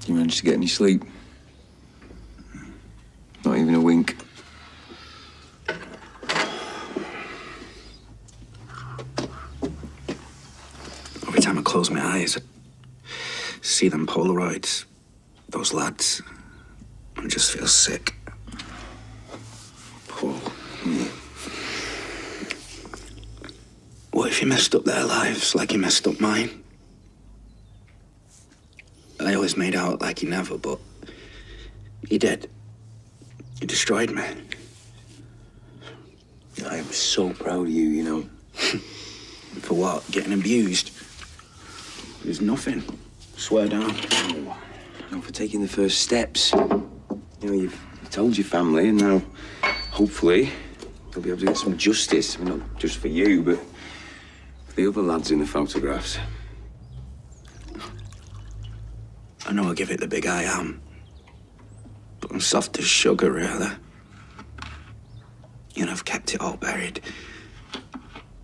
You managed to get any sleep? Not even a wink. Every time I close my eyes, I see them Polaroids, those lads, and I just feel sick. Paul. What if he messed up their lives like he messed up mine? I always made out like he never, but he did. He destroyed me. I am so proud of you, you know. For what? Getting abused? There's nothing. Swear down. Oh, and for taking the first steps. You know, you've told your family, and now, hopefully, you'll be able to get some justice. I mean, not just for you, but for the other lads in the photographs. I know I'll give it the big I am, but I'm soft as sugar, really. You know, I've kept it all buried.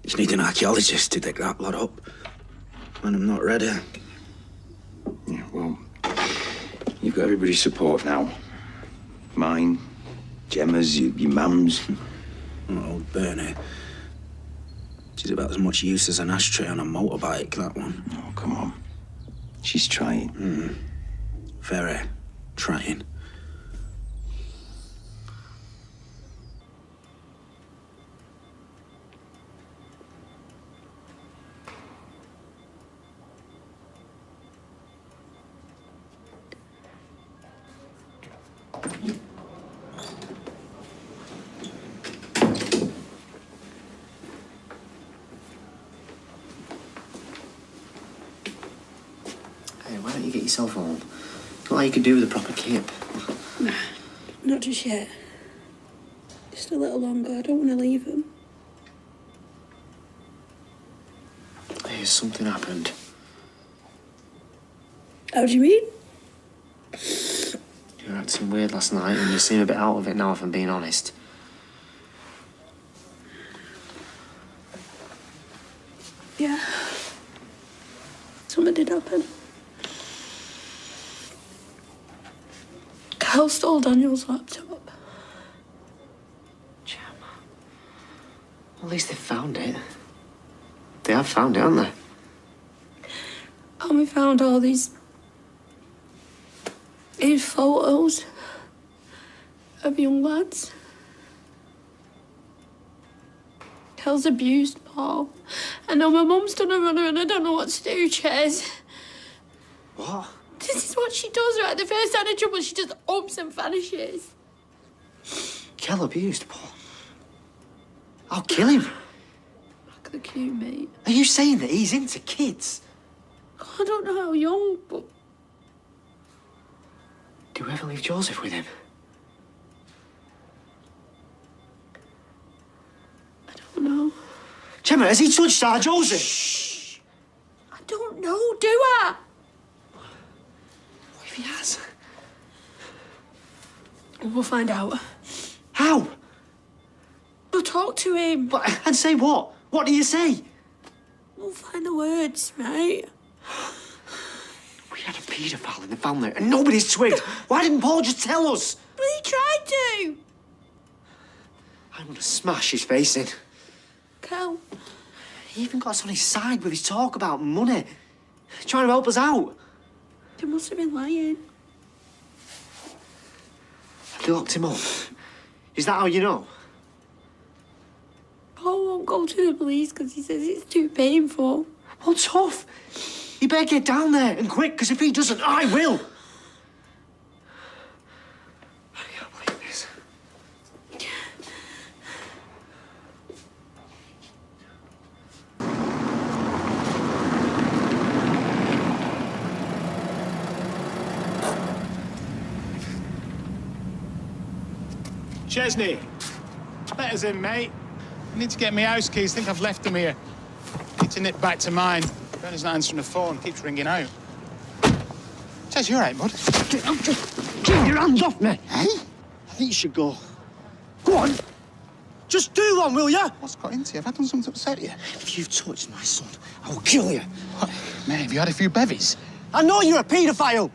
Just need an archaeologist to dig that lot up. And I'm not ready. Yeah, well, you've got everybody's support now. Mine, Gemma's, your mum's. Old Bernie. She's about as much use as an ashtray on a motorbike, that one. Oh, come on. She's trying. Very trying. Hey, why don't you get yourself home? Not like you could do with a proper kip. Nah, not just yet. Just a little longer. I don't want to leave him. Hey, something happened. How do you mean? You were acting weird last night and you seem a bit out of it now, if I'm being honest. Yeah. Something did happen. Kel stole Daniel's laptop. Gemma. Well, at least they found it. They have found it, haven't they? And we found all these photos of young lads. Kel's abused Paul. I know my mum's done a runner and I don't know what to do, Ches. What? This is what she does, right? The first sign of trouble, she just ups and vanishes. Kel abused Paul. I'll kill him. Look at the cute, mate. Are you saying that he's into kids? I don't know how young, but... Do you ever leave Joseph with him? I don't know. Gemma, has he touched our Joseph? Shh! I don't know, do I? What if he has? We'll find out. How? We'll talk to him. But, and say what? What do you say? We'll find the words, mate. We had a paedophile in the family and nobody's twigged. Why didn't Paul just tell us? But he tried to. I'm gonna smash his face in. Kel. He even got us on his side with his talk about money. Trying to help us out. They must have been lying. They locked him up. Is that how you know? Paul won't go to the police because he says it's too painful. Well, tough. You better get down there and quick, because if he doesn't, I will. I can't believe this. Chesney, let us in, mate. I need to get my house keys. Think I've left them here. Need to nip back to mine. Bernie's not answering the phone. Keeps ringing out. Ches, you all right, bud? Get your hands off me, eh? I think you should go. Go on. Just do one, will ya? What's got into you? Have I done something to upset you? If you've touched my son, I will kill you. What? Mate, have you had a few bevies? I know you're a paedophile.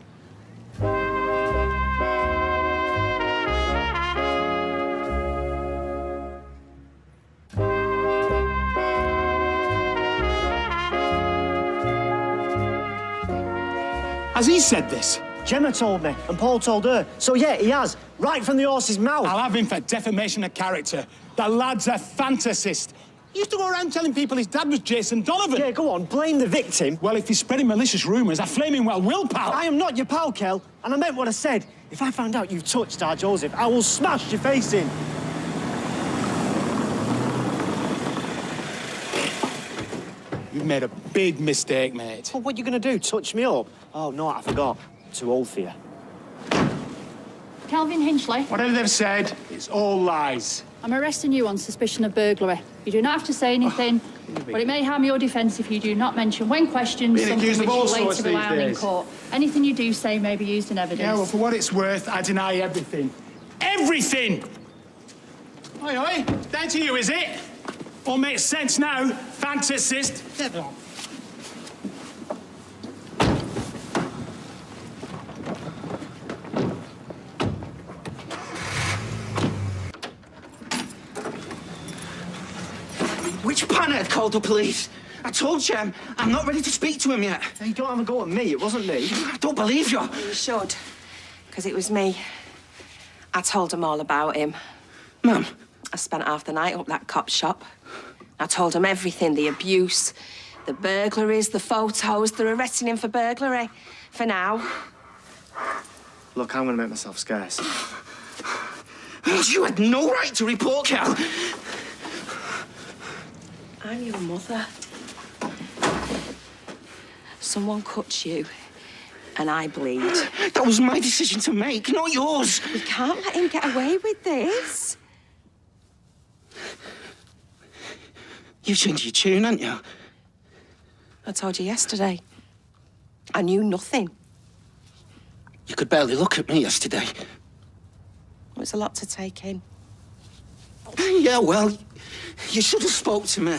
Has he said this? Gemma told me, and Paul told her. So, yeah, he has. Right from the horse's mouth. I'll have him for defamation of character. The lad's a fantasist. He used to go around telling people his dad was Jason Donovan. Yeah, go on, blame the victim. Well, if he's spreading malicious rumours, I flame him well will, pal. I am not your pal, Kel, and I meant what I said. If I find out you've touched our Joseph, I will smash your face in. You've made a big mistake, mate. Well, what are you going to do, touch me up? Oh, no, I forgot. Too old for you. Kelvin Hinchley, Whatever they've said, it's all lies. I'm arresting you on suspicion of burglary. You do not have to say anything, but it may harm your defence if you do not mention, when questioned, Being something accused which of all you sorts later these rely on in days. court. Anything you do say may be used in evidence. Yeah, well, for what it's worth, I deny everything. Everything! Oi, oi, down to you, is it? All makes sense now, fantasist. Get on. Which panhead called the police? I told you, I'm not ready to speak to him yet. Hey, don't have a go at me. It wasn't me. I don't believe you. You should, because it was me. I told them all about him. Ma'am. I spent half the night up that cop shop. I told them everything, the abuse, the burglaries, the photos. They're arresting him for burglary. For now. Look, I'm going to make myself scarce. You had no right to report Kel. I'm your mother. Someone cuts you, and I bleed. That was my decision to make, not yours. We can't let him get away with this. You've changed your tune, haven't you? I told you yesterday. I knew nothing. You could barely look at me yesterday. It was a lot to take in. Yeah, well, you should have spoke to me.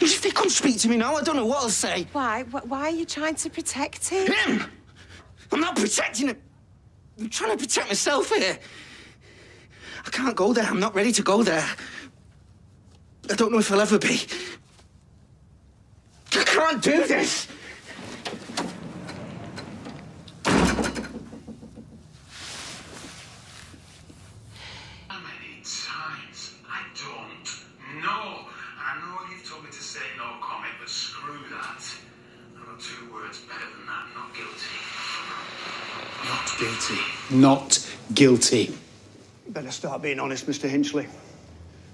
If they come speak to me now, I don't know what I'll say. Why? Why are you trying to protect him? Him! I'm not protecting him. I'm trying to protect myself here. I can't go there. I'm not ready to go there. I don't know if I'll ever be. I can't do this. How many times? I don't know. And I know you've told me to say no comment, but screw that. I've got 2 words better than that. Not guilty. Not guilty. Not guilty. You better start being honest, Mr. Hinchley.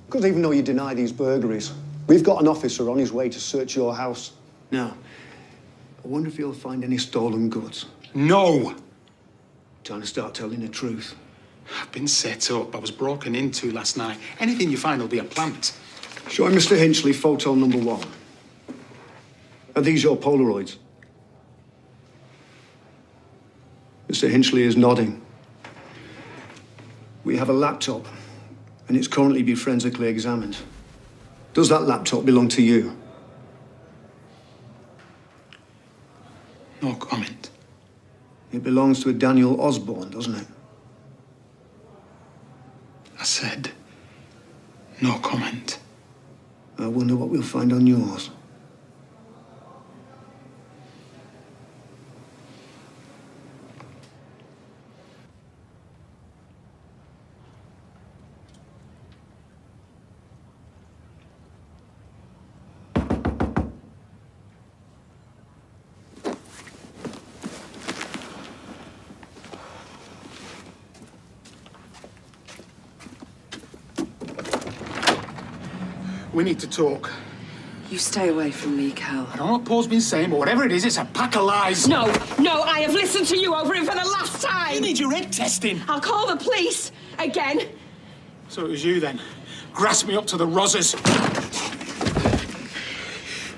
Because even though you deny these burglaries, we've got an officer on his way to search your house. Now, I wonder if he'll find any stolen goods. No! Trying to start telling the truth. I've been set up. I was broken into last night. Anything you find will be a plant. Show Mr. Hinchley photo number 1. Are these your Polaroids? Mr. Hinchley is nodding. We have a laptop, and it's currently being forensically examined. Does that laptop belong to you? No comment. It belongs to a Daniel Osborne, doesn't it? I said, no comment. I wonder what we'll find on yours. We need to talk. You stay away from me, Kel. I don't know what Paul's been saying, but whatever it is, it's a pack of lies. No, I have listened to you over it for the last time. You need your head testing. I'll call the police again. So it was you then. Grasped me up to the rozzers.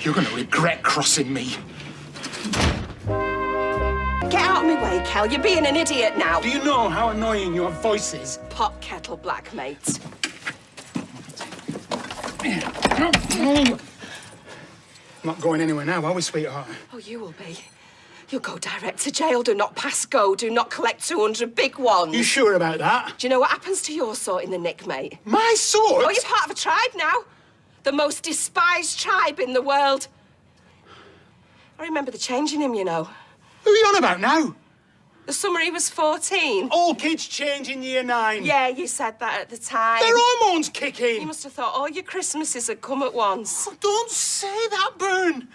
You're going to regret crossing me. Get out of my way, Kel. You're being an idiot now. Do you know how annoying your voice is? Pot kettle black, mate. I'm not going anywhere now, are we, sweetheart? Oh, you will be. You'll go direct to jail. Do not pass go. Do not collect 200 big ones. You sure about that? Do you know what happens to your sort in the nick, mate? My sort? Oh, you're part of a tribe now. The most despised tribe in the world. I remember the changing him, you know. Who are you on about now? The summer he was 14. All kids change in year 9. Yeah, you said that at the time. Their hormones kick in. You must have thought all your Christmases had come at once. Oh, don't say that, Bern.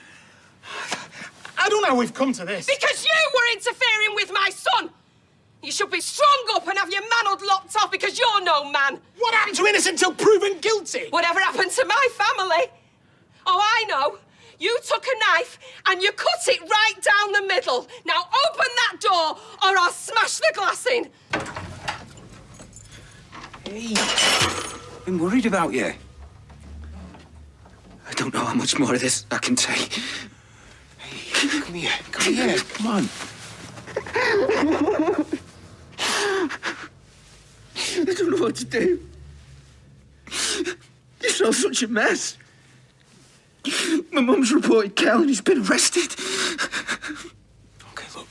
I don't know how we've come to this. Because you were interfering with my son! You should be strung up and have your manhood locked off because you're no man. What happened to innocent till proven guilty? Whatever happened to my family? Oh, I know. You took a knife and you cut it right down the middle. Now open that door or I'll smash the glass in. Hey, been worried about you. I don't know how much more of this I can take. Hey, come here, come on. I don't know what to do. It's all such a mess. My mum's reported Kel and he's been arrested. Okay, look.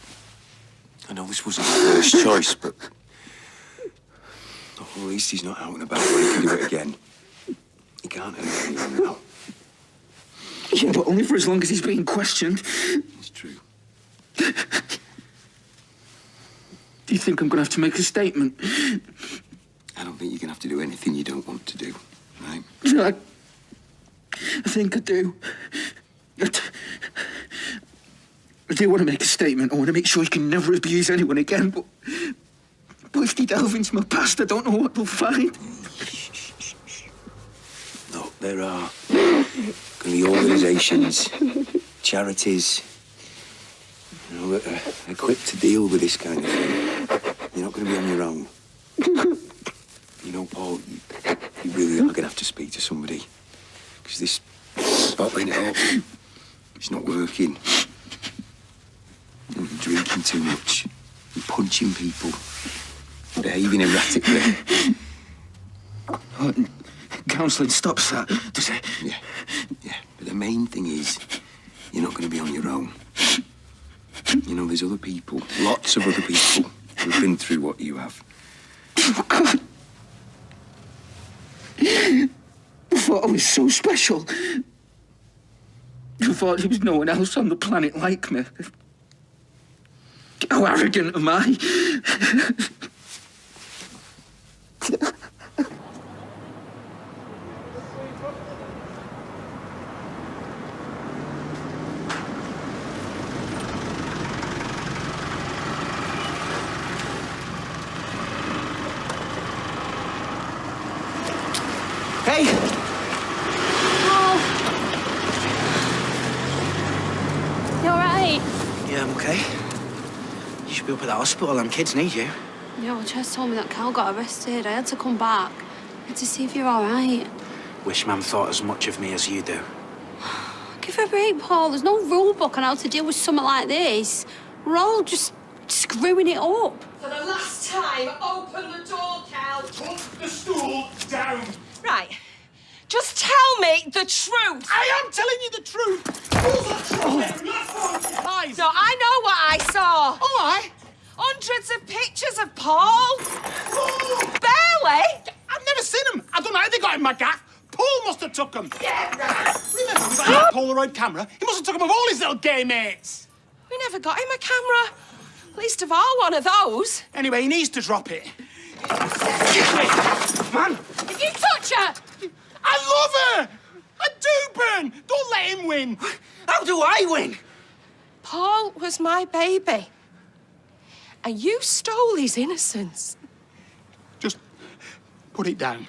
I know this wasn't the first choice, but... at least he's not out and about where he can do it again. He can't hurt anyone now. Yeah, but only for as long as he's being questioned. It's true. Do you think I'm going to have to make a statement? I don't think you're going to have to do anything you don't want to do, right? Yeah, I think I do. I do want to make a statement. I want to make sure he can never abuse anyone again, but if they delve into my past, I don't know what they'll find. Look, there are going to be organisations, charities, you know, that are equipped to deal with this kind of thing. You're not going to be on your own. You know, Paul, you really are going to have to speak to somebody. Because this bottling it up, it's not working. You're drinking too much. You're punching people. Behaving erratically. Counselling stops that, does it? Yeah. But the main thing is, you're not going to be on your own. You know, there's other people, lots of other people, who've been through what you have. Oh, God. I thought I was so special. I thought there was no one else on the planet like me. How arrogant am I? Hey! Oh. You all right? Yeah, I'm okay. You should be up at the hospital. Them kids need you. Yeah, well, Jess told me that Kel got arrested. I had to come back. I had to see if you're all right. Wish Mum thought as much of me as you do. Give her a break, Paul. There's no rule book on how to deal with something like this. We're all just screwing it up. For the last time, open the door, Kel. Put the stool down. Right. Just tell me the truth. I am telling you the truth. No, I know what I saw. All right. Hundreds of pictures of Paul. Barely. I've never seen them. I don't know how they got in my gaff. Paul must have took them. Yeah, right. Remember, we got that Polaroid camera. He must have took them of all his little gay mates. We never got him a camera. Least of all one of those. Anyway, he needs to drop it. Man, If you touch her, I love her. I do, Ben. Don't let him win. How do I win? Paul was my baby. And you stole his innocence. Just put it down.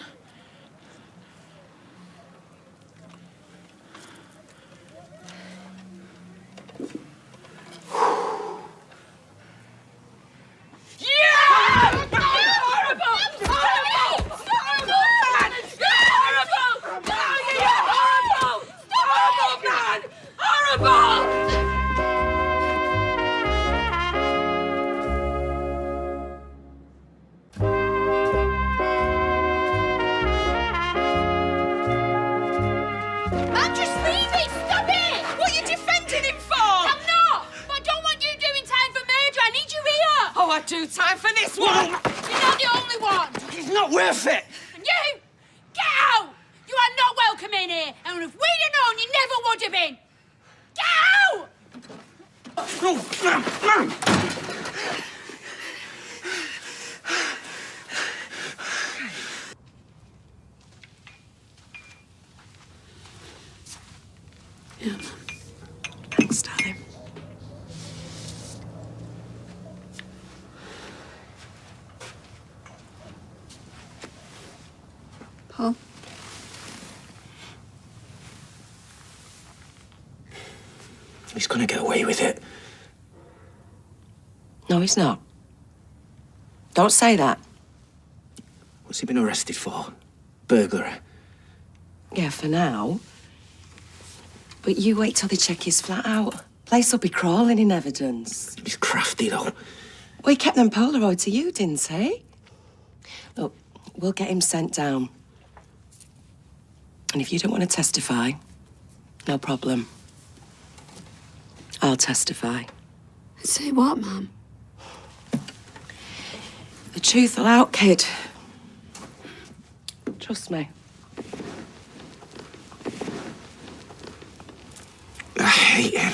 Do time for this one. You're not the only one. It's not worth it. And you, get out. You are not welcome in here. And if we'd have known, you never would have been. Get out! Yeah. Thanks, darling. Paul? He's gonna get away with it. No, he's not. Don't say that. What's he been arrested for? Burglary. Yeah, for now. But you wait till they check his flat out. Place will be crawling in evidence. He's crafty, though. Well, he kept them Polaroids to you, didn't he? Look, we'll get him sent down. And if you don't want to testify, no problem. I'll testify. Say what, Mum? The truth will out, kid. Trust me. I hate him.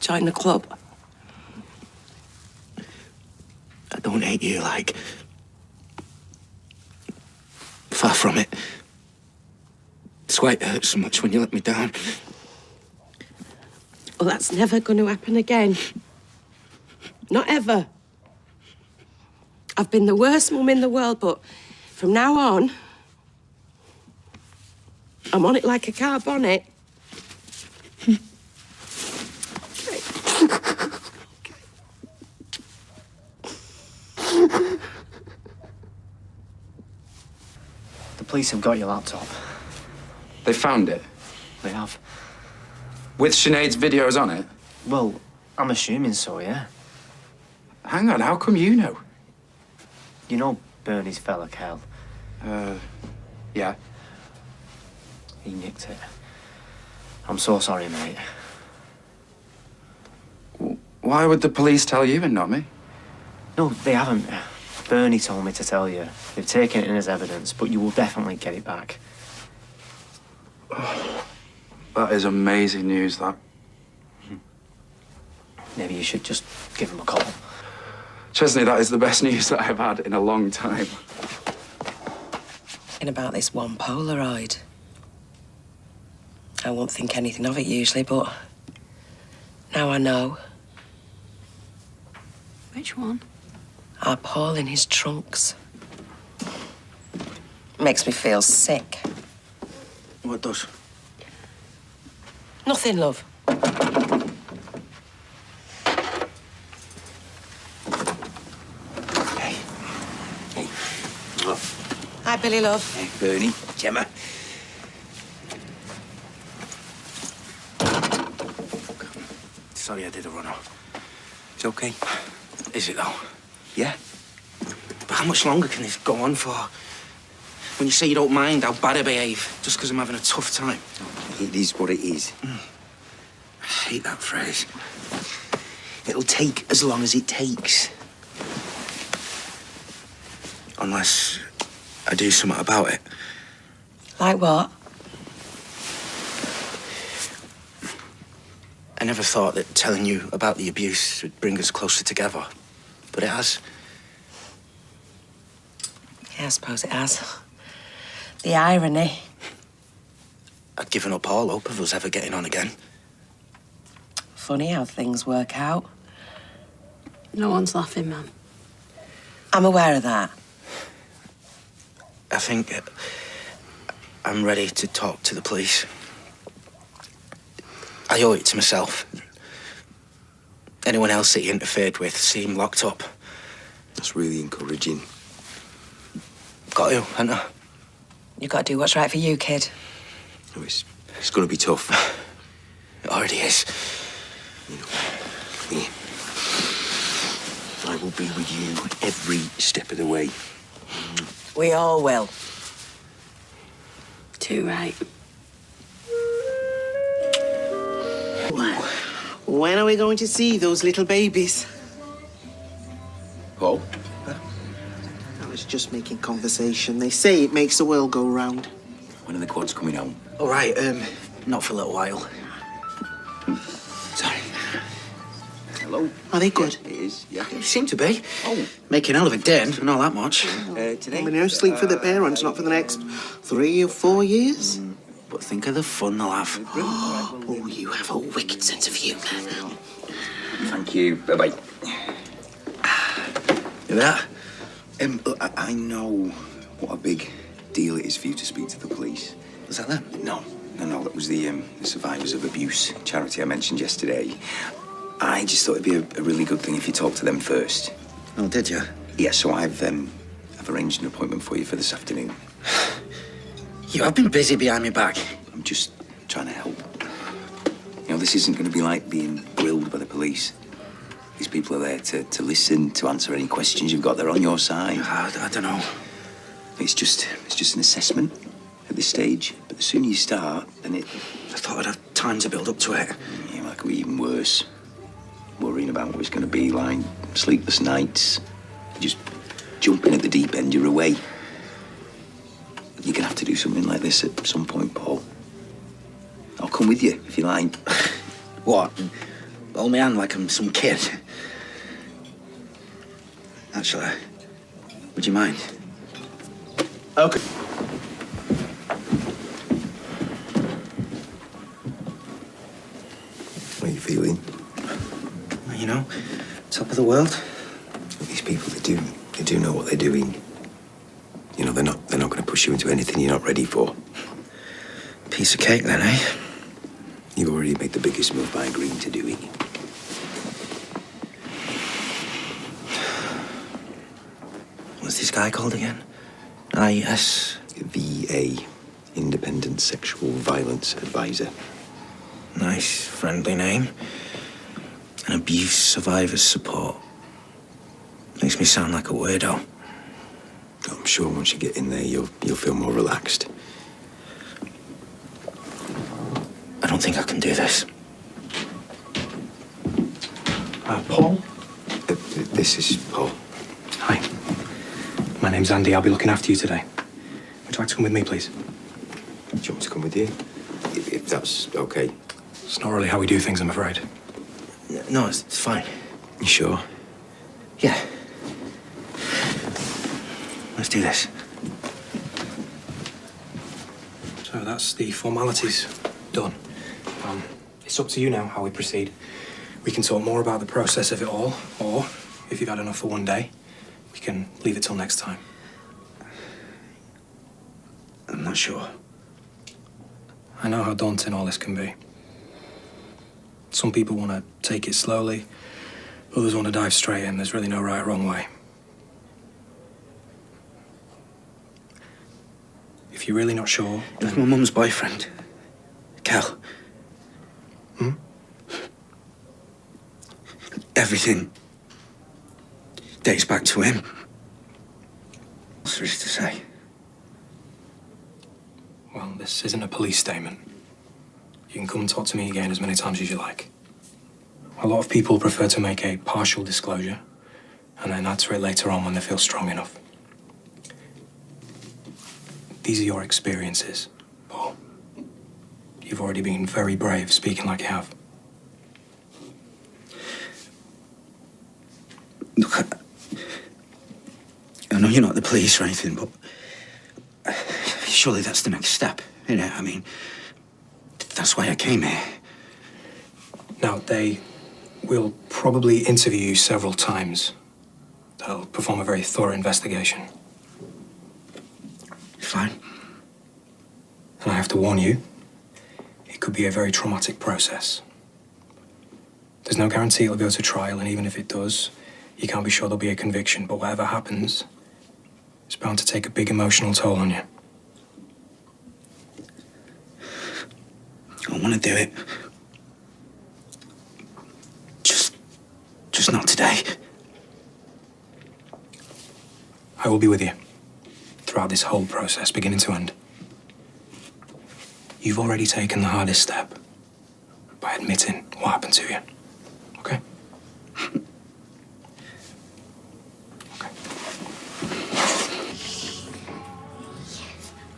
Join the club. I don't hate you, like... Far from it. That's why it hurts so much when you let me down. Well, that's never going to happen again. Not ever. I've been the worst mum in the world, but from now on, I'm on it like a car bonnet. The police have got your laptop. They found it? They have. With Sinead's videos on it? Well, I'm assuming so, yeah. Hang on, how come you know? You know Bernie's fella, Kel? Yeah. He nicked it. I'm so sorry, mate. Why would the police tell you and not me? No, they haven't. Bernie told me to tell you. They've taken it in as evidence, but you will definitely get it back. That is amazing news, that. Maybe you should just give him a call. Chesney, that is the best news that I've had in a long time. And about this one Polaroid. I won't think anything of it usually, but now I know. Which one? Our Paul in his trunks. Makes me feel sick. What does? Nothing, love. Hey. Hey. Oh. Hi, Billy, love. Hey, Bernie. Gemma. Sorry I did a run-off. It's okay. Is it, though? Yeah? But how much longer can this go on for? When you say you don't mind how bad I behave, just because I'm having a tough time. It is what it is. I hate that phrase. It'll take as long as it takes. Unless I do something about it. Like what? I never thought that telling you about the abuse would bring us closer together. But it has. Yeah, I suppose it has. The irony. I'd given up all hope of us ever getting on again. Funny how things work out. No one's laughing, Mum. I'm aware of that. I think I'm ready to talk to the police. I owe it to myself. Anyone else that you interfered with, see him locked up. That's really encouraging. Got to, haven't I? You've got to do what's right for you, kid. No, it's going to be tough. It already is. You know, me. I will be with you every step of the way. We all will. Too right. When are we going to see those little babies? Oh? I was just making conversation. They say it makes the world go round. When are the quads coming home? All right, not for a little while. Sorry. Hello. Are they good? It is, yeah. You seem to be. Oh. Making hell of a den, I know that much. Today? I mean, sleep for the parents, not for the next 3 or 4 years. But think of the fun they'll have. Oh, you have a wicked sense of humour. Thank you. Bye-bye. Look at that. Look, I know what a big deal it is for you to speak to the police. Was that them? No. That was the Survivors of Abuse charity I mentioned yesterday. I just thought it'd be a really good thing if you talked to them first. Oh, did you? Yeah, so I've arranged an appointment for you for this afternoon. You have been busy behind my back. I'm just trying to help. You know, this isn't going to be like being grilled by the police. These people are there to listen, to answer any questions you've got. They're on your side. I don't know. It's just an assessment at this stage. But the sooner you start, then it... I thought I'd have time to build up to it. Yeah, that could be even worse. Worrying about what it's going to be like, sleepless nights. Just jumping at the deep end, you're away. You're going to have to do something like this at some point, Paul. I'll come with you, if you like. What? Hold me hand like I'm some kid? Actually, would you mind? Okay. How are you feeling? You know, top of the world. These people, they do know what they're doing. You know, they're not going to push you into anything you're not ready for. Piece of cake, then, eh? You've already made the biggest move by agreeing to do it. What's this guy called again? IS? VA, Independent Sexual Violence Advisor. Nice, friendly name. And abuse survivors support. Makes me sound like a weirdo. I'm sure once you get in there, you'll feel more relaxed. I don't think I can do this. Paul? This is Paul. Hi. My name's Andy. I'll be looking after you today. Would you like to come with me, please? Do you want me to come with you? If that's okay. It's not really how we do things, I'm afraid. No, it's fine. You sure? Yeah. Let's do this. So that's the formalities done. It's up to you now how we proceed. We can talk more about the process of it all, or if you've had enough for one day, we can leave it till next time. I'm not sure. I know how daunting all this can be. Some people want to take it slowly, others want to dive straight in. There's really no right or wrong way. If you're really not sure, It was my mum's boyfriend, Kel. Everything dates back to him. What's there is to say? Well, this isn't a police statement. You can come and talk to me again as many times as you like. A lot of people prefer to make a partial disclosure and then add to it later on when they feel strong enough. These are your experiences, Paul. You've already been very brave speaking like you have. Look, I know you're not the police or anything, but surely that's the next step, innit? I mean, that's why I came here. Now, they will probably interview you several times. They'll perform a very thorough investigation. Fine. And I have to warn you, it could be a very traumatic process. There's no guarantee it'll go to trial, and even if it does, you can't be sure there'll be a conviction. But whatever happens, it's bound to take a big emotional toll on you. I want to do it. Just not today. I will be with you throughout this whole process, beginning to end. You've already taken the hardest step by admitting what happened to you. Okay? Okay.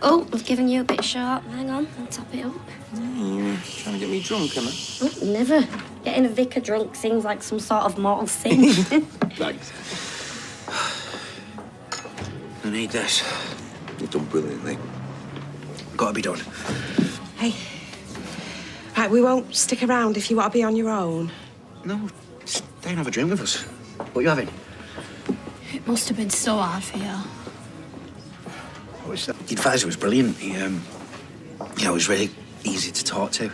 Oh, I've given you a bit sharp. Hang on, I'll top it up. You're trying to get me drunk, am I? Oh, never. Getting a vicar drunk seems like some sort of mortal sin. Thanks. I need this. You've done brilliantly. Gotta be done. Hey. Right, we won't stick around if you want to be on your own. No, stay and have a drink with us. What are you having? It must have been so hard for you. The advisor was brilliant. He was really easy to talk to.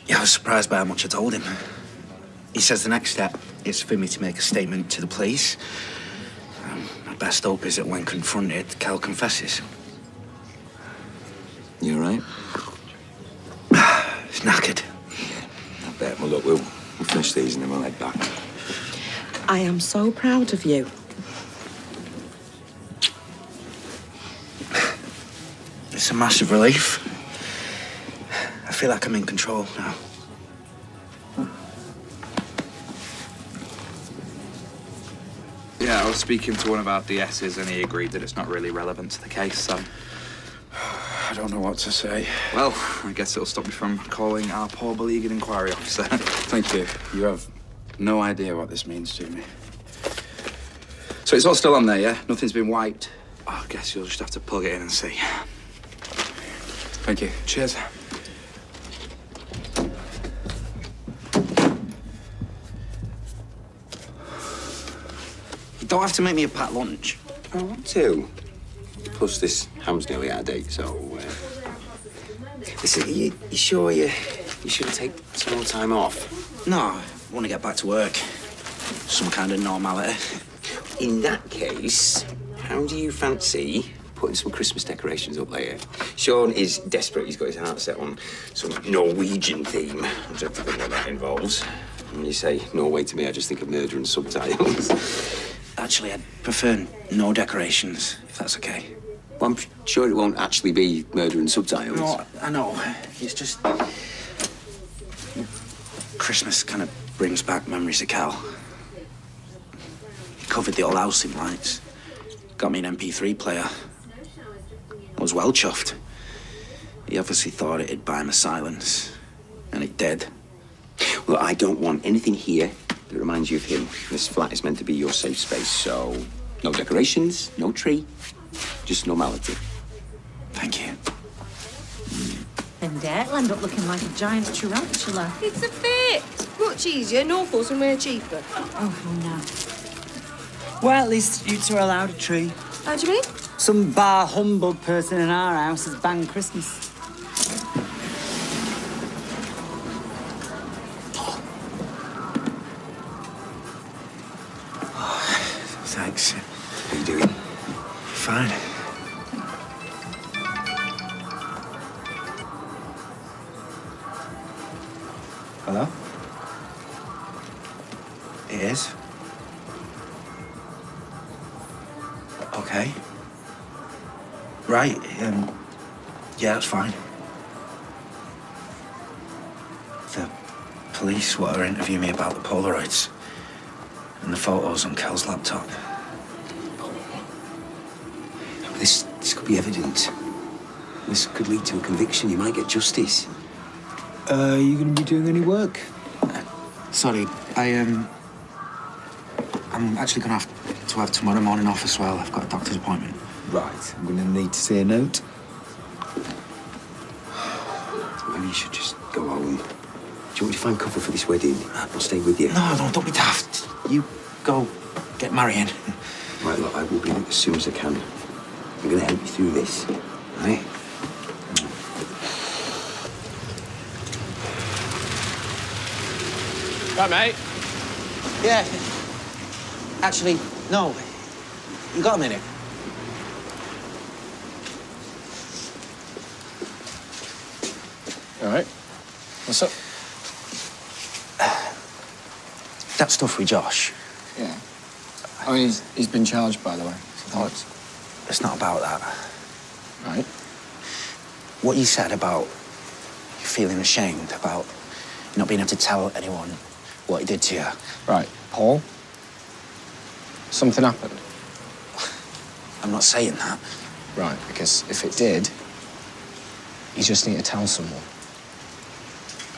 Yeah, I was surprised by how much I told him. He says the next step is for me to make a statement to the police. My best hope is that when confronted, Kel confesses. You all right? He's knackered. Yeah, I bet. Well, look, we'll finish these and then we'll head back. I am so proud of you. It's a massive relief. I feel like I'm in control now. Yeah, I was speaking to one of our DSs and he agreed that it's not really relevant to the case, so... I don't know what to say. Well, I guess it'll stop me from calling our poor beleaguered inquiry officer. Thank you. You have no idea what this means to me. So it's all still on there, yeah? Nothing's been wiped? Oh, I guess you'll just have to plug it in and see. Thank you. Cheers. You don't have to make me a packed lunch. I want to. Plus, this ham's nearly out of date, so... Listen, are you sure you should take some more time off? No, I want to get back to work. Some kind of normality. In that case, how do you fancy putting some Christmas decorations up later? Sean is desperate. He's got his heart set on some Norwegian theme. I don't have to think what that involves. When you say Norway to me, I just think of murder and subtitles. Actually, I'd prefer no decorations, if that's okay. Well, I'm sure it won't actually be murder and subtitles. No, I know. It's just... Christmas kind of brings back memories of Cal. He covered the whole house in lights. Got me an MP3 player. I was well chuffed. He obviously thought it'd buy my silence. And it did. Well, I don't want anything here that reminds you of him. This flat is meant to be your safe space, so no decorations, no tree, just normality. Thank you. Then Dad'll end up looking like a giant tarantula. It's a fit. Much easier, no fuss and way cheaper. Oh, no. Well, at least you two are allowed a tree. How do you mean? Some bar humbug person in our house has banned Christmas. Thanks. How you doing? Fine. Hello? It is? Okay. Right, yeah, that's fine. The police were interviewing me about the Polaroids and the photos on Kel's laptop. This could be evidence. This could lead to a conviction. You might get justice. Are you going to be doing any work? Sorry, I'm actually going to have tomorrow morning off as well. I've got a doctor's appointment. Right, I'm going to need to see a note. Maybe you should just go home. Do you want me to find cover for this wedding? I'll stay with you. No, don't be daft. You go get marrying. Right, look, I will be as soon as I can. I'm going to help you through this, right? Right, mate. Yeah. Actually, no. You got a minute? All right. What's up? That stuff with Josh. Yeah. Oh, he's been charged, by the way. No, it's not about that. Right. What you said about you feeling ashamed, about not being able to tell anyone what he did to you. Right. Paul? Something happened? I'm not saying that. Right, because if it did, you just need to tell someone.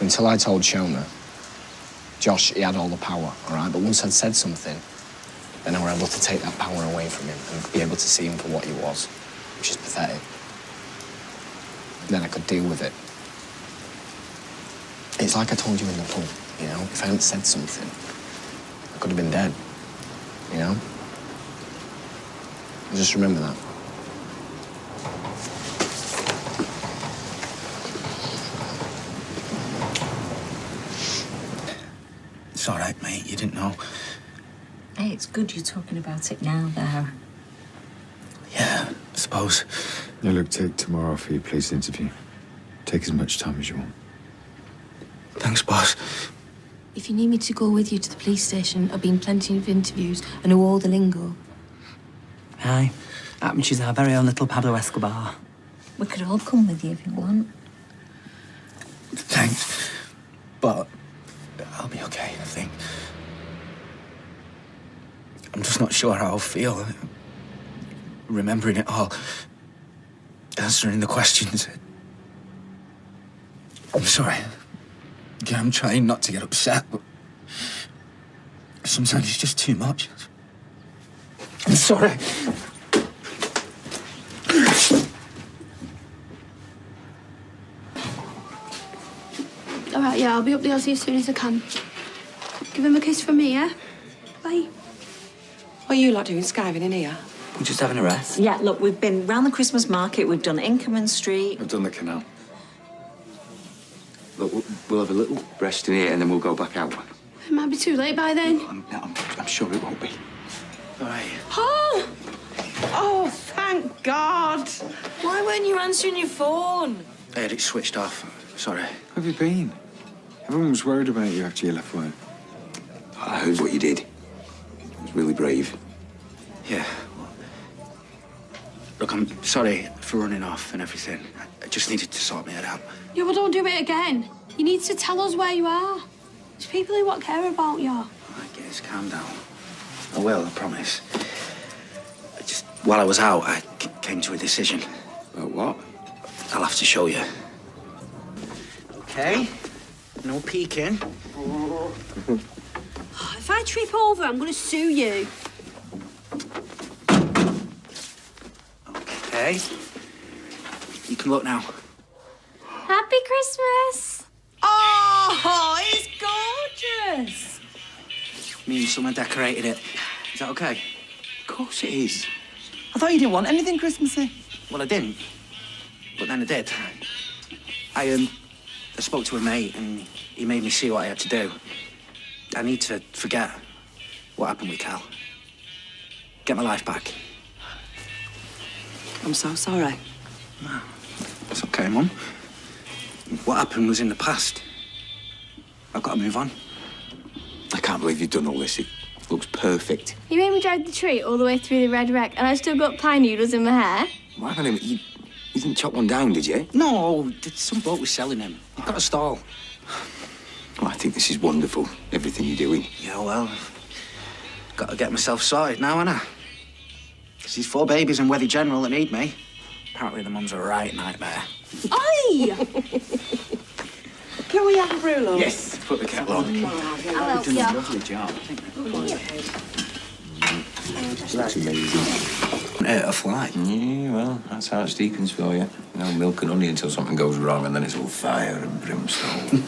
Until I told Shona, Josh, he had all the power, all right? But once I'd said something, then I were able to take that power away from him and be able to see him for what he was, which is pathetic. Then I could deal with it. It's like I told you in the pub, you know? If I hadn't said something, I could have been dead, you know? Just remember that. It's all right, mate. You didn't know. Hey, it's good you're talking about it now, there. Yeah, I suppose. Now, look, take tomorrow for your police interview. Take as much time as you want. Thanks, boss. If you need me to go with you to the police station, I've been plenty of interviews. I know all the lingo. Aye. She's our very own little Pablo Escobar. We could all come with you if you want. Thanks. But I'll be okay, I think. I'm just not sure how I'll feel. Remembering it all. Answering the questions. I'm sorry. Yeah, I'm trying not to get upset, but sometimes it's just too much. I'm sorry. All right, yeah, I'll be up the Aussie as soon as I can. Give him a kiss from me, yeah? Bye. What are you lot doing skiving in here? We're just having a rest. Yeah, look, we've been round the Christmas market, we've done Inkerman Street. I've done the canal. Look, we'll have a little rest in here and then we'll go back out. It might be too late by then. I'm sure it won't be. All right. Paul! Oh, thank God. Why weren't you answering your phone? I had it switched off. Sorry. Where have you been? Everyone was worried about you after you left work. I heard what you did. It was really brave. Yeah. Look, I'm sorry for running off and everything. I just needed to sort my head out. Yeah, well, don't do it again. You need to tell us where you are. There's people who won't care about you. All right, guys, calm down. I will, I promise. Just while I was out, I came to a decision. About what? I'll have to show you. Okay? No peeking. If I trip over, I'm going to sue you. Okay. You can look now. Happy Christmas! Oh, it's gorgeous! Me and someone decorated it. Is that okay? Of course it is. I thought you didn't want anything Christmassy. Well, I didn't. But then I did. I spoke to a mate and he made me see what I had to do. I need to forget what happened with Kel. Get my life back. I'm so sorry. No, it's okay, Mum. What happened was in the past. I've got to move on. I can't believe you've done all this. It looks perfect. You made me drag the tree all the way through the red wreck, and I still got pine needles in my hair. Why can't you didn't chop one down, did you? No, some bloke was selling them. He got a stall. Oh, I think this is wonderful, everything you're doing. Yeah, well, got to get myself sorted now, ain't I? 'Cause these 4 babies and Weather General that need me. Apparently the mum's a right nightmare. Oi! Can we have a brew, love? Yes, put the kettle on. I'll help you. Lovely job. That's amazing. A fly. Yeah, well, that's how it's deacons for you. No milk and honey until something goes wrong, and then it's all fire and brimstone.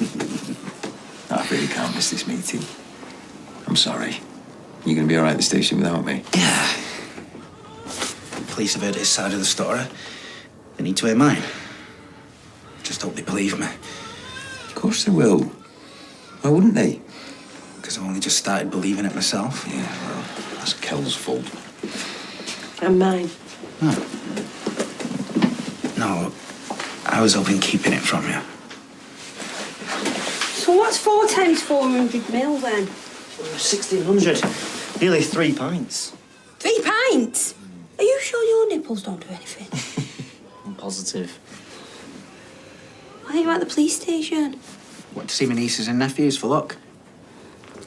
I really can't miss this meeting. I'm sorry. You gonna be all right at the station without me? Yeah. Police have heard his side of the story. They need to hear mine. Just hope they believe me. Of course they will. Why wouldn't they? Because I only just started believing it myself. Yeah, well, that's Kel's fault. And mine. No, I was hoping keeping it from you. So what's 4 times 400 mil then? 1,600. Nearly 3 pints. 3 pints? Are you sure your nipples don't do anything? I'm positive. Why are you at the police station? What, to see my nieces and nephews for luck?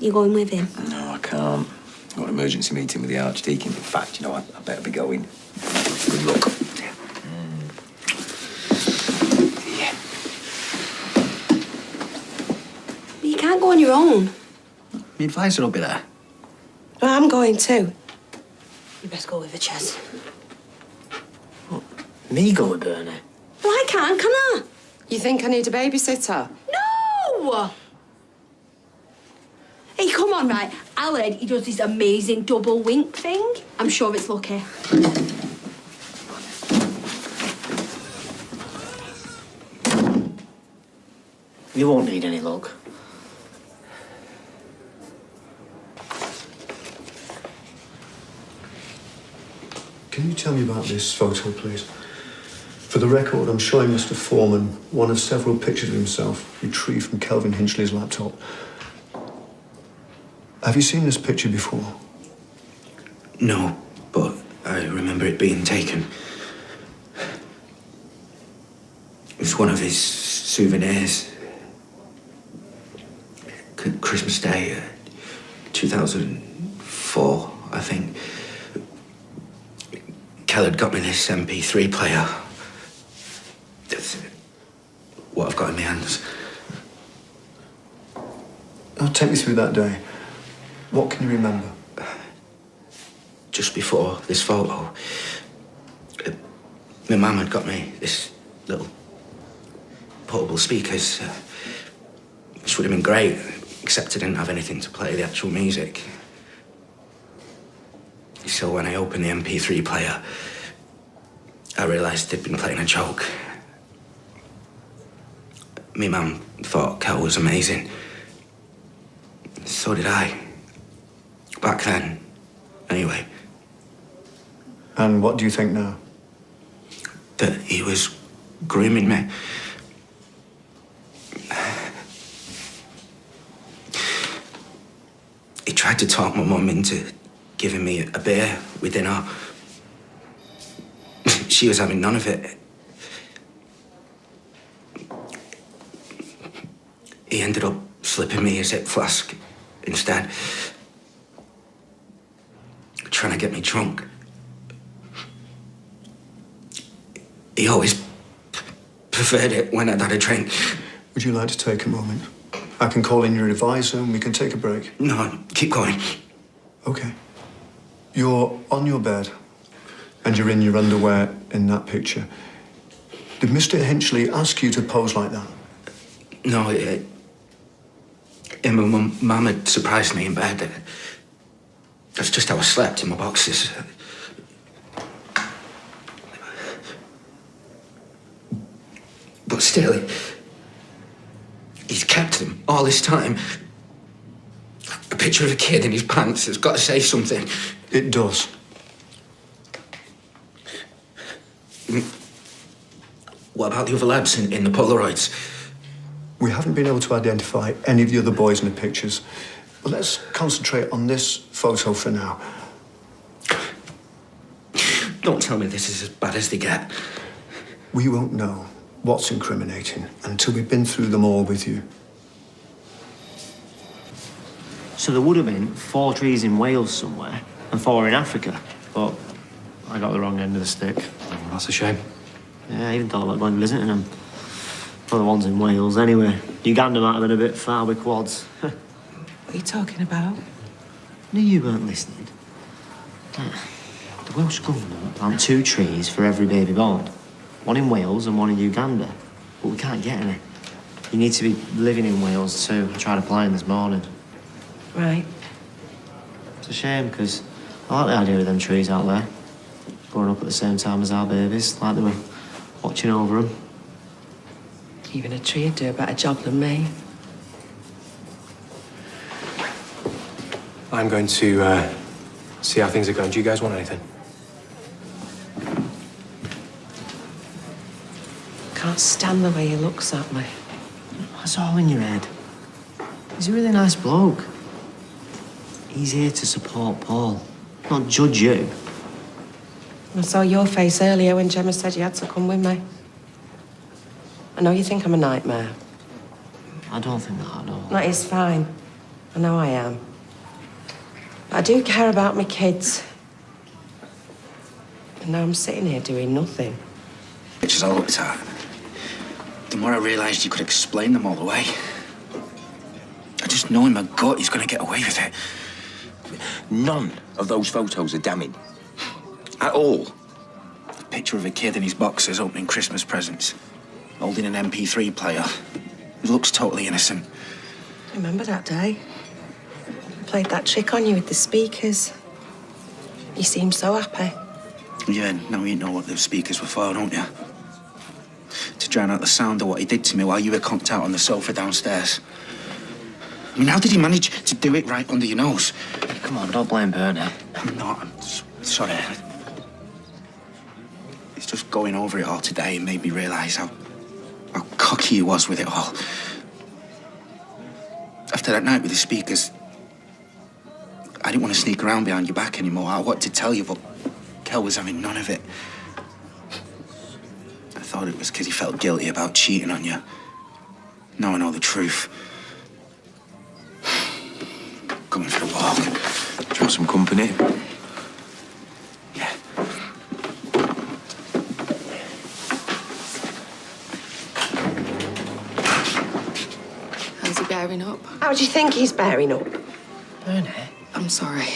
You going with him? No, I can't. I've got an emergency meeting with the Archdeacon. In fact, you know, I better be going. Good luck. can't go on your own. My advisor will be there. Well, I'm going too. You best go with her, Ches. Me go with Bernie? Well, I can't, can I? You think I need a babysitter? No! Hey, come on, right. Aled, he does this amazing double wink thing. I'm sure it's lucky. You won't need any luck. Can you tell me about this photo, please? For the record, I'm showing Mr. Foreman one of several pictures of himself retrieved from Kelvin Hinchley's laptop. Have you seen this picture before? No, but I remember it being taken. It was one of his souvenirs. Christmas Day, 2004, I think. Kel had got me this MP3 player. That's what I've got in my hands. Oh, take me through that day. What can you remember? Just before this photo, my mum had got me this little portable speakers. Which would have been great, except I didn't have anything to play the actual music. So when I opened the MP3 player, I realised they'd been playing a joke. My mum thought Kel was amazing. So did I. Back then, anyway. And what do you think now? That he was grooming me. He tried to talk my mum into giving me a beer with dinner. She was having none of it. He ended up slipping me a zip flask instead. Trying to get me drunk. He always preferred it when I'd had a drink. Would you like to take a moment? I can call in your advisor and we can take a break. No, keep going. Okay. You're on your bed and you're in your underwear in that picture. Did Mr. Hinchley ask you to pose like that? No, my mum had surprised me in bed. That's just how I slept, in my boxes. But still, he's kept them all this time. A picture of a kid in his pants has got to say something. It does. What about the other lads in the Polaroids? We haven't been able to identify any of the other boys in the pictures. But let's concentrate on this photo for now. Don't tell me this is as bad as they get. We won't know what's incriminating until we've been through them all with you. So there would have been 4 trees in Wales somewhere and 4 in Africa, but I got the wrong end of the stick. Oh, that's a shame. Yeah, I even thought about going visiting them. Well, the ones in Wales, anyway. Uganda might have been a bit far with quads. What are you talking about? No, you weren't listening. The Welsh government plant 2 trees for every baby born. 1 in Wales and 1 in Uganda. But we can't get any. You need to be living in Wales too. I tried applying this morning. Right. It's a shame, because I like the idea of them trees out there. Growing up at the same time as our babies, like they were watching over them. Even a tree would do a better job than me. I'm going to see how things are going. Do you guys want anything? Can't stand the way he looks at me. That's all in your head. He's a really nice bloke. He's here to support Paul, not judge you. I saw your face earlier when Gemma said you had to come with me. I know you think I'm a nightmare. I don't think that at all. That is fine. I know I am. But I do care about my kids. And now I'm sitting here doing nothing. Pictures I looked at, the more I realised you could explain them all away. just know in my gut he's going to get away with it. None of those photos are damning. At all. A picture of a kid in his boxers opening Christmas presents, holding an MP3 player. He looks totally innocent. Remember that day? I played that trick on you with the speakers. You seemed so happy. Yeah, now you know what those speakers were for, don't you? To drown out the sound of what he did to me while you were conked out on the sofa downstairs. I mean, how did he manage to do it right under your nose? Come on, don't blame Bernie. I'm not. I'm sorry. It's just going over it all today made me realise how cocky he was with it all. After that night with the speakers, I didn't want to sneak around behind your back anymore. I wanted to tell you, but Kel was having none of it. I thought it was because he felt guilty about cheating on you. Now I know the truth. Coming for a walk. Do you want some company? Yeah. How's he bearing up? How do you think he's bearing up? Bernie, I'm sorry.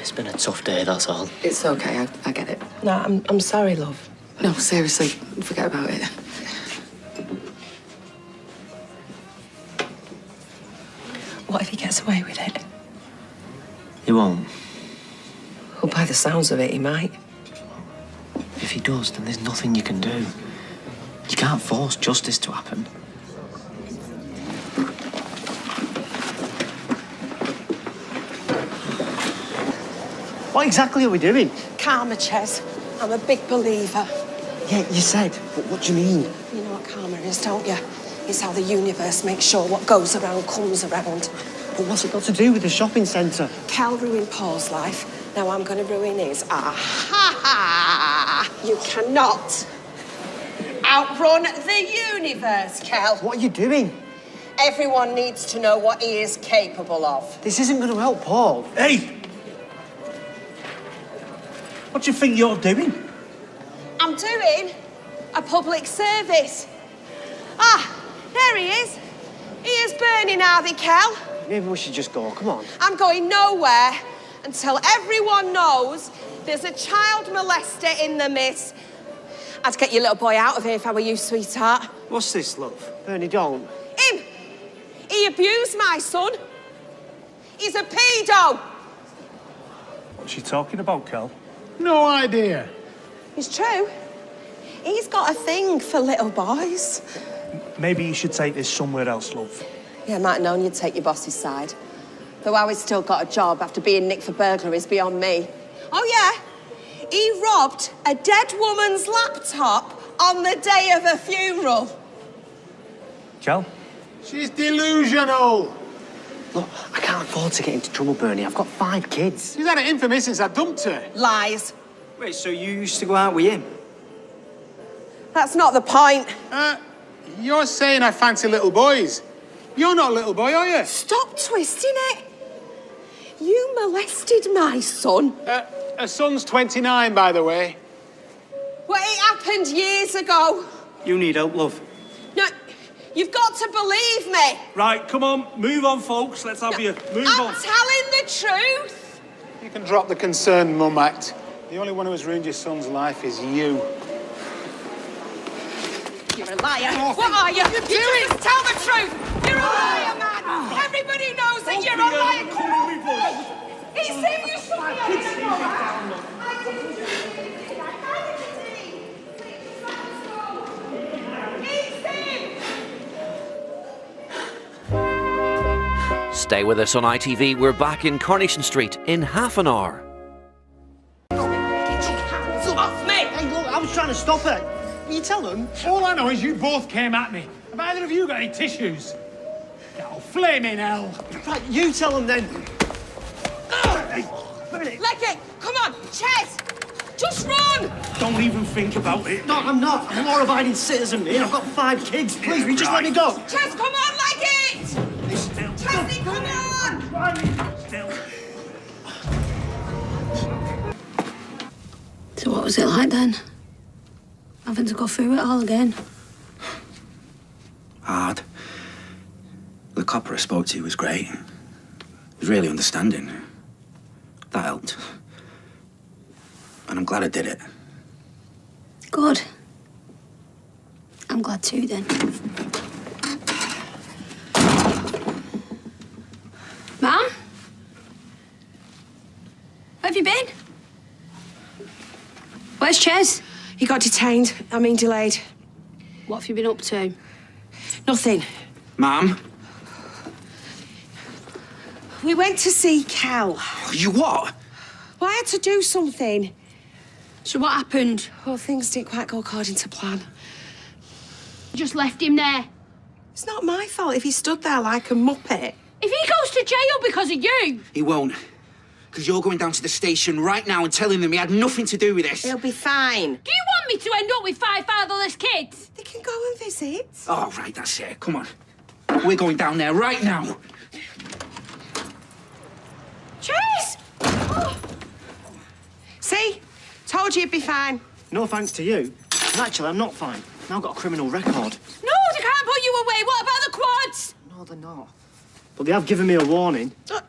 it's been a tough day, that's all. It's okay, I get it. No, I'm sorry, love. No, seriously, forget about it. What if he gets away with it? He won't. Well, by the sounds of it, he might. If he does, then there's nothing you can do. You can't force justice to happen. What exactly are we doing? Karma, Ches. I'm a big believer. Yeah, you said, but what do you mean? You know what karma is, don't you? It's how the universe makes sure what goes around comes around. But what's it got to do with the shopping centre? Kel ruined Paul's life. Now I'm going to ruin his. Ah-ha! You cannot outrun the universe, Kel. What are you doing? Everyone needs to know what he is capable of. This isn't going to help Paul. Hey! What do you think you're doing? I'm doing a public service. Ah, there he is. He is burning, are they, Kel? Maybe we should just go, come on. I'm going nowhere until everyone knows there's a child molester in the midst. I'd get your little boy out of here if I were you, sweetheart. What's this, love? Bernie, don't. Him! He abused my son. He's a pedo. What's she talking about, Kel? No idea. It's true. He's got a thing for little boys. Maybe you should take this somewhere else, love. Yeah, I might have known you'd take your boss's side. Though how he's still got a job after being nicked for burglary is beyond me. Oh, yeah? He robbed a dead woman's laptop on the day of a funeral. Kel? She's delusional. Look, I can't afford to get into trouble, Bernie. I've got 5 kids. She's had it in for me since I dumped her. Lies. Wait, so you used to go out with him? That's not the point. You're saying I fancy little boys. You're not a little boy, are you? Stop twisting it. You molested my son. Her son's 29, by the way. Well, it happened years ago. You need help, love. No, you've got to believe me. Right, come on, move on, folks. Let's have you. Move I'm on. telling the truth. You can drop the concerned mum act. The only one who has ruined your son's life is you. You're a liar. What are you? You just tell the truth. You're a liar, man. Everybody knows that you're a liar. He's saying you should be Stay with us on ITV. We're back in Coronation Street in half an hour. Get your hands off me! Hey, look, I was trying to stop it. Will you tell them? All I know is you both came at me. Have either of you got any tissues? Oh, flaming hell. Right, you tell them then. Leg it! Come on, Ches! Just run! Don't even think about it. No, I'm not. I'm a law-abiding citizen here. I've got 5 kids. Please, will you just let me go? Ches, come on, leg it! Chesney, come on! So what was it like then? Having to go through it all again? Hard. The copper I spoke to was great. He was really understanding. That helped. And I'm glad I did it. Good. I'm glad too, then. Mum? Where have you been? Where's Ches? He got detained. I mean, delayed. What have you been up to? Nothing. Ma'am? We went to see Kel. You what? Well, I had to do something. So what happened? Well, things didn't quite go according to plan. You just left him there. It's not my fault if he stood there like a muppet. If he goes to jail because of you... He won't. Because you're going down to the station right now and telling them he had nothing to do with this. He'll be fine. Do you want me to end up with 5 fatherless kids? They can go and visit. Oh, right, that's it. Come on. We're going down there right now. Ches! Oh. See? Told you it'd be fine. No thanks to you. And actually, I'm not fine. Now I've got a criminal record. No, they can't put you away. What about the quads? No, they're not. But they have given me a warning. A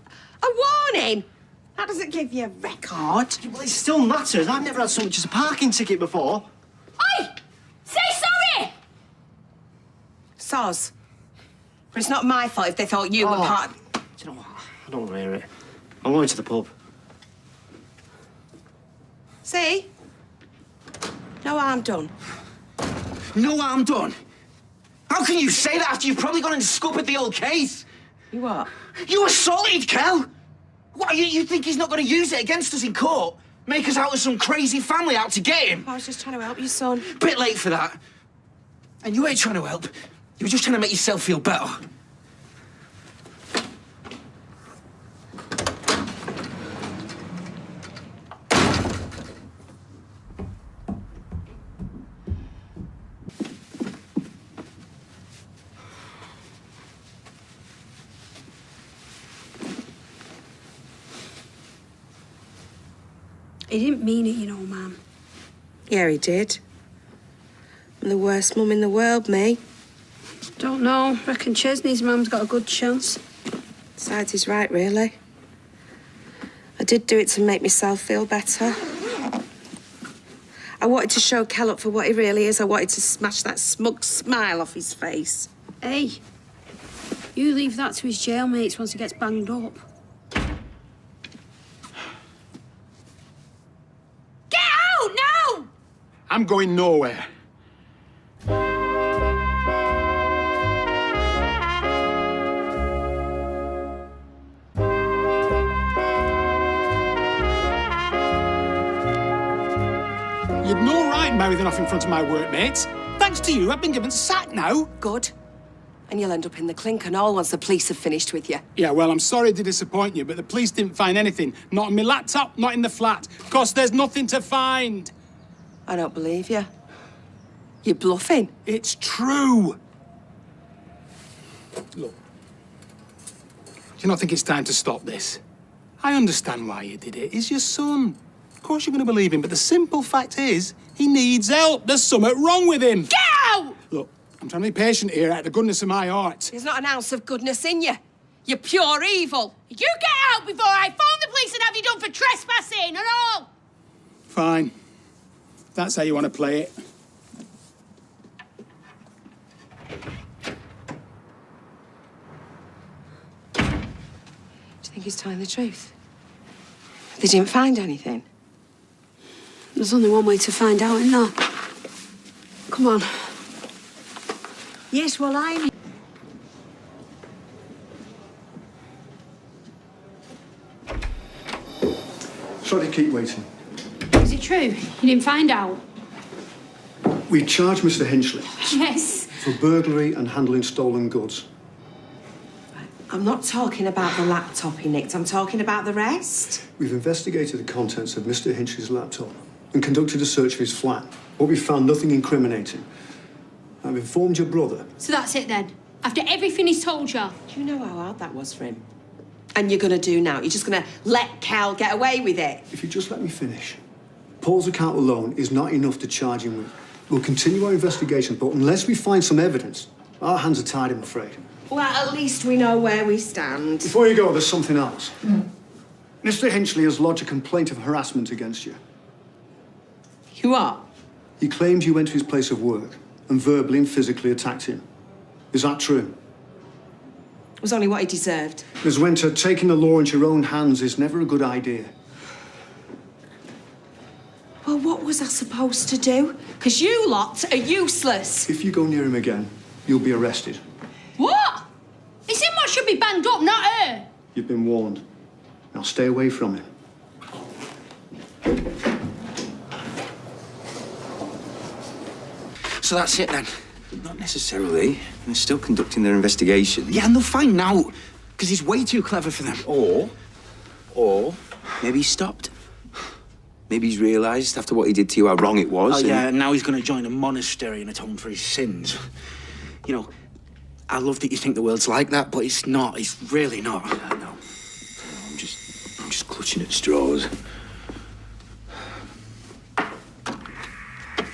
warning? That doesn't give you a record. Well, it still matters. I've never had so much as a parking ticket before. Oi! Say sorry! Soz. But it's not my fault if they thought you were part... Do you know what? I don't want to hear it. I'm going to the pub. See? No harm done. No harm done? How can you say that after you've probably gone and scuppered the old case? You what? You assaulted Kel! What, you think he's not going to use it against us in court? Make us out of some crazy family out to get him? I was just trying to help you, son. Bit late for that. And you ain't trying to help. You were just trying to make yourself feel better. He didn't mean it, you know, Mum. Yeah, he did. I'm the worst mum in the world, me. Don't know. Reckon Chesney's mum's got a good chance. Besides, he's right, really. I did do it to make myself feel better. I wanted to show Kel up for what he really is. I wanted to smash that smug smile off his face. Hey, you leave that to his jail mates once he gets banged up. Get out now! I'm going nowhere. You've no right mouthing off in front of my workmates. Thanks to you, I've been given sack now. Good. And you'll end up in the clink and all once the police have finished with you. Yeah, well, I'm sorry to disappoint you, but the police didn't find anything. Not on my laptop, not in the flat. Of course, there's nothing to find. I don't believe you. You're bluffing. It's true. Look, do you not think it's time to stop this? I understand why you did it. He's your son. Of course you're going to believe him, but the simple fact is, he needs help. There's something wrong with him. Get out! Look, I'm trying to be patient here out of the goodness of my heart. There's not an ounce of goodness in you. You're pure evil. You get out before I phone the police and have you done for trespassing and all. Fine. If that's how you want to play it. Do you think he's telling the truth? They didn't find anything. There's only one way to find out, isn't there? Come on. Yes, well, I'm... Sorry to keep waiting. Is it true? You didn't find out? We charged Mr. Hinchley Yes. for burglary and handling stolen goods. I'm not talking about the laptop he nicked. I'm talking about the rest. We've investigated the contents of Mr. Hinchley's laptop and conducted a search of his flat, but we found nothing incriminating. I've informed your brother. So that's it then? After everything he's told you? Do you know how hard that was for him? And you're going to do now? You're just going to let Kel get away with it? If you just let me finish. Paul's account alone is not enough to charge him with. We'll continue our investigation, but unless we find some evidence, Our hands are tied, I'm afraid. Well, at least we know where we stand. Before you go, there's something else. Mr. Hinchley has lodged a complaint of harassment against you. You are? He claims you went to his place of work and verbally and physically attacked him. Is that true? It was only what he deserved. Ms. Winter, taking the law into your own hands is never a good idea. Well, what was I supposed to do? Because you lot are useless. If you go near him again, you'll be arrested. What? It's him what should be banged up, not her. You've been warned. Now stay away from him. So that's it then? Not necessarily. They're still conducting their investigation. Yeah, and they'll find out, because he's way too clever for them. Or maybe he stopped. Maybe he's realised after what he did to you how wrong it was. Oh, yeah, and now he's going to join a monastery and atone for his sins. You know, I love that you think the world's like that, but it's not. It's really not. I know. I'm just clutching at straws.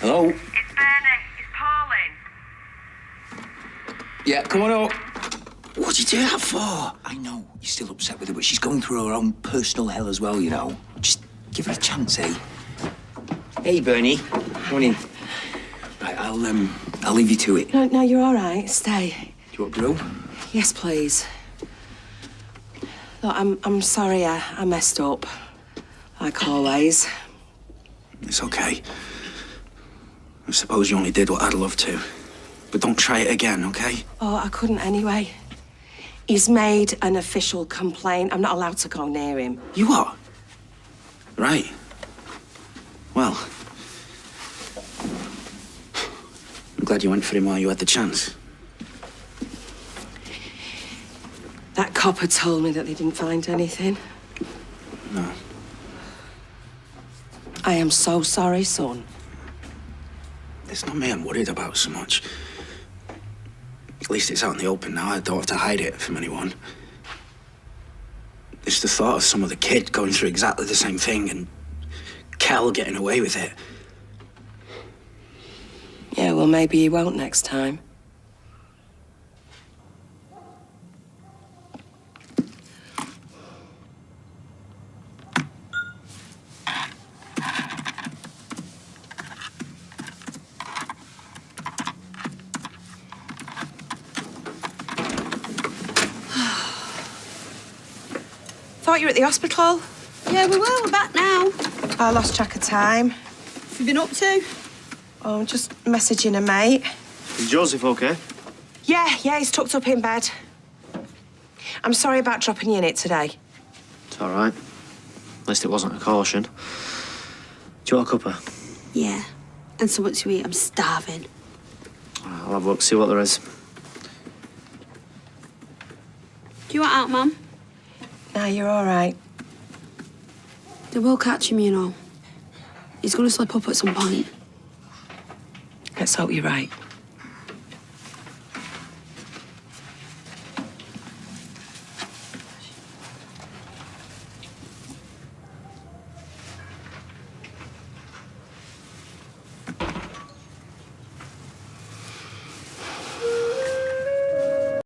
Hello? It's Bernie. It's Pauline. Yeah, come on up. What'd you do that for? I know you're still upset with her, but she's going through her own personal hell as well, you know. Just give her a chance, eh? Hey, Bernie. Come on in. Right, I'll leave you to it. No, you're all right. Stay. Do you want to go? Yes, please. Look, I'm sorry I messed up. Like always. It's okay. I suppose you only did what I'd love to. But don't try it again, okay? Oh, I couldn't anyway. He's made an official complaint. I'm not allowed to go near him. You are? Right. Well, I'm glad you went for him while you had the chance. That copper told me that they didn't find anything. No. I am so sorry, son. It's not me I'm worried about so much. At least it's out in the open now. I don't have to hide it from anyone. It's the thought of some other kid going through exactly the same thing and Kel getting away with it. Yeah, well, maybe he won't next time. Thought you were at the hospital. Yeah, we were. We're back now. I lost track of time. What have you been up to? Oh, just messaging a mate. Is Joseph okay? Yeah, he's tucked up in bed. I'm sorry about dropping you in it today. It's all right. At least it wasn't a caution. Do you want a cuppa? Yeah. And something to eat. I'm starving. I'll have a look, see what there is. Do you want out, Mum? No, you're all right. They will catch him, you know. He's going to slip up at some point. Let's hope you're right.